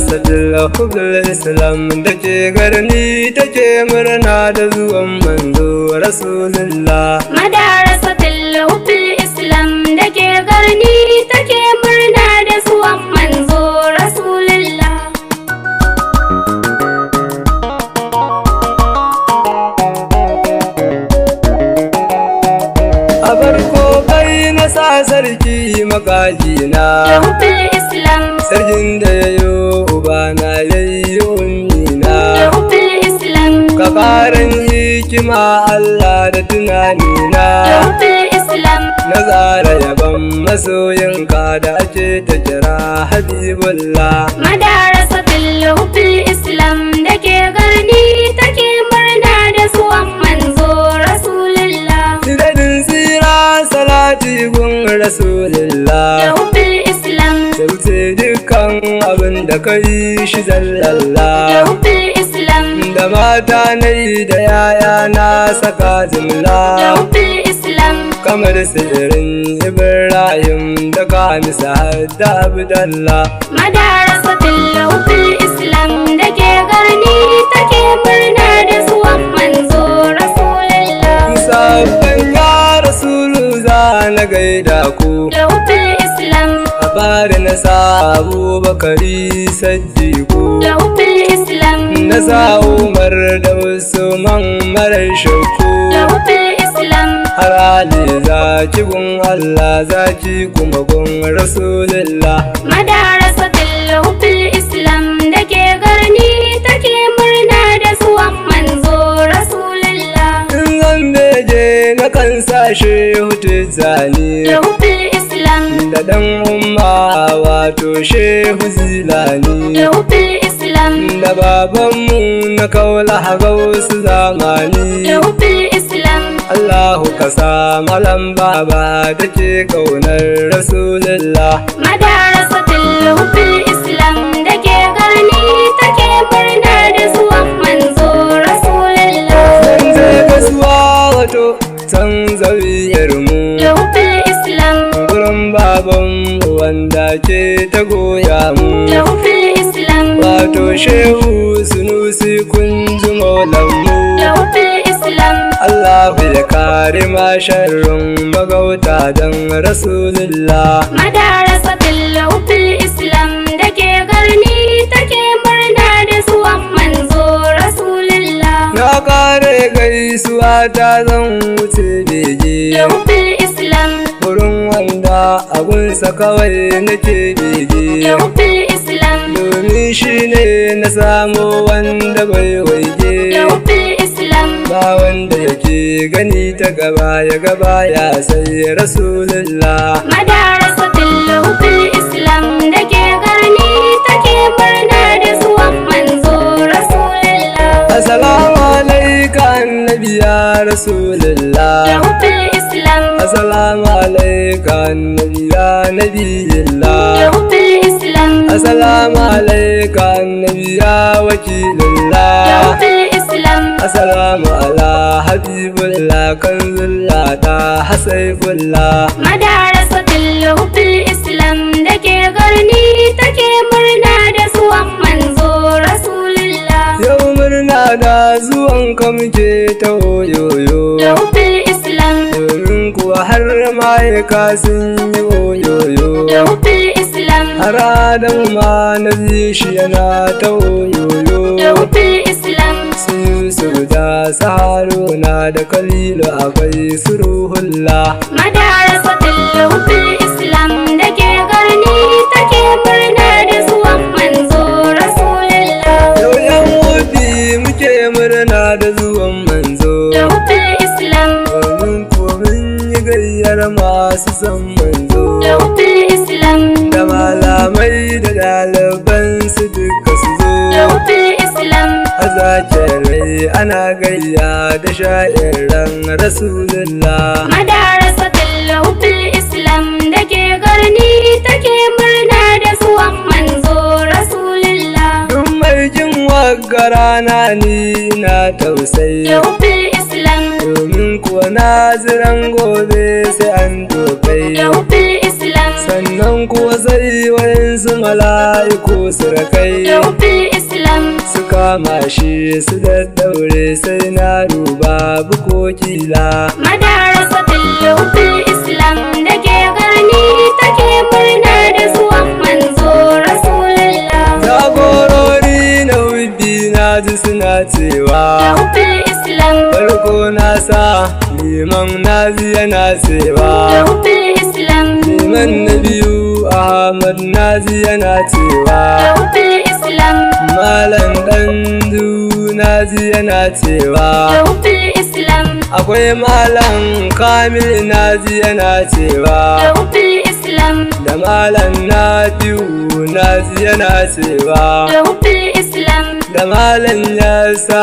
Madarasatul Hubul Islam da ke garni take murna da zuwan manzo Rasulullah. Madarasatul Hubul Islam da ke garni take murna da zuwan manzo Rasulullah. A farko kai na sa sarki makajina, Da Hubul Islam, sarkin da ya yi ubana ya yi ummina. da Hubul Islam, Ka ƙaran hikima Allah da tunanina, da Hubul Islam, na tsara yaban masoyinka da ake ta kira Habibullah. Madarasatul Hubul Islam da ke garni take murna da zuwan manzo Rasulullah. Dadin tsira salati gun Da Rasulullah, Hubul Islam, sauce dukkan abin da ka yi shi da zallallah. Hubul Islam, Da mata na yi da yaya na saka da jimla, Hubul Islam, kamar sirrin Ibrahim da kamisa da Abdallah. Madarasatul Hubul Islam da ke garni take murna da zuwan manzo Rasulullah. Sabon ya Rasulu za na gaida ku, Da Hubul Islam, a fari na sa Abubakari Saddiku, da Hubul Islam, na sa Umar da Usman marar shakku. da Hubul Islam, Har Ali zaki gun Allah zaki kuma gun Rasulullah. Madarasatul Hubul Islam da ke garni take murna da zuwan manzo Rasulullah. In zan beje na kan sashe hutu Da zani, Hubul Islam, da dan umma wato Shehu Zilani, da Hubul Islam, da babanmu na kaula wasu zamani. da Hubul Islam, Allahu ka sa malam baba da ke kaunar Rasulullah. Madarasatul Hubul Islam da ke garni take murna da zuwan manzo Rasulullah. Zan je kasuwa wato san zawiyar mu, Da Hubul Islam, gurin babanmu wanda ke ta goya mu. da Hubul Islam, Wato Shehu Sunusi kun ji maulanmu. da Hubul Islam, Allahu ya kare ma sharrin magauta don Rasulullah. Madarasatul Hubul Islam da ke garni take murna da zuwan manzo Rasulullah. Na kare gaisuwa ta zan wuce bege, Da Hubul Islam, wurin wanda abunsa kawai nake bege. da Hubul Islam, Domin shi ne na samo wanda bai waige, da Hubul Islam, ba wanda yake gani ta gaba ya gaba ya sai Rasulullah. Madarasatul Hubul Islam da ke garni take murna da zuwan manzo Rasulullah. Assalamu alaika annabi ya Rasulullah. Da Hubul Islam, Assalamu alaika annabi ya da Nabiyillah. Hubul Islam, Assalamu alaika annabi ya da Wakilullah. Hubul Islam, Assalamu ala Habibullah kanzullah ta Hasaibullah. Madarasatul Hubul Islam da ke garni take murna da zuwan manzo Rasulullah. Yau murna da zuwan ka muke ta oyoyo, Da Hubul Islam, domin kuwa har ma'aika sun yi oyoyo. da Hubul Islam, Har Adamu ma na ji shi yana ta da oyoyo. Hubul Islam, Su Yusuf da su Haruna da Khalilu akwai su Ruhullah. Madarasatul Hubul Islam da ke garni take murna da zuwan manzo Rasulullah. Yau yan wofi muke murna da zuwan manzo, Da Hubul Islam, domin ko mun yi gayyar masu son manzo. da Hubul Islam, Da malamai da ɗaliban su duka su zo. da Hubul Islam, A zakirai ana gayya da sha'iran Rasulullah. Madarasatul Hubul Islam da ke garni take murna da zuwan manzo Rasulullah. Duk mai jin wagga rana ni na tausayi, Da Hubul Islam, domin kuwa naziran gobe sai an da dokai. Hubul Islam, Sannan kuwa zai wayansu mala'iku surakai da hubbil islam su kama shi su daddaure sai na duba bukokila. madarasatul hubbil islam da ke garni take murna da zuwan manzo rasulullah Jagorori na hubbi na ji suna da cewa hubbil islam farko na sa liman nazi yana da cewa hubbil islam liman na biyu Ahmad nazi yana da cewa hubbil islam malam ɗandu nazi yana da cewa hubbil islam akwai malam kamil nazi yana da cewa hubbil islam da malam nafiu nazi yana cewa da hubbil islam da malam yasa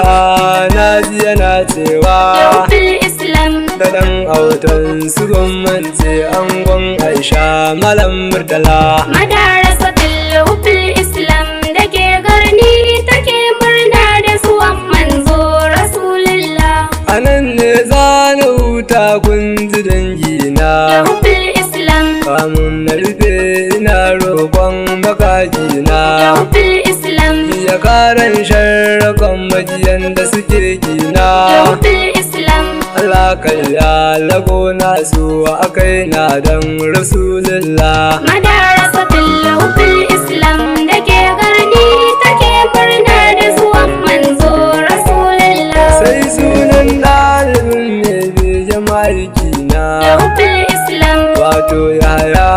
nazi yana da cewa hubbil islam da ɗan autan su gwamnati angon Aisha malam Murtala. madarasatul hubbil islam da ke garni take murna da zuwan manzo rasulullah Anan ne zana huta kun ji da dangina hubbil islam kamun na rufe ina roƙon da makajina hubbil islam ya karan sharrakan majiyan da suke da gina hubbil islam Allah ya lago na su akai na dan Rasulullah. madarasatul hubbil islam da ke garni take murna da zuwan manzo rasulullah Sai sunan ɗalibin ne bai jama'ar da kina hubbil islam wato yaya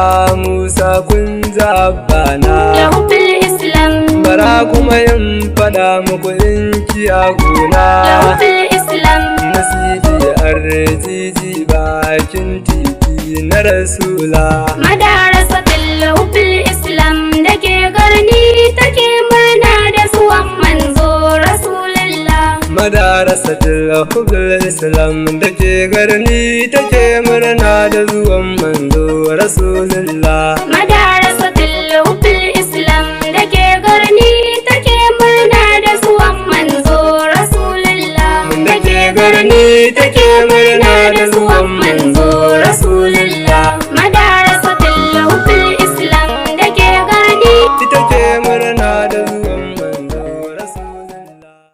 Musa kun da zabbana hubbil islam bara kuma yin fada muku in kiyaguna da hubbil islam nasidi arjiji bakin titi na rasula madarasatul hubbil islam da ke garni take murna da zuwan manzo rasulullah madarasatul hubbil islam da ke garni take murna da zuwan manzo rasulullah madarasatul hubbil islam da ke garni take murna da zuwan manzo rasulullah da ke garni take murna da zuwan manzo rasulullah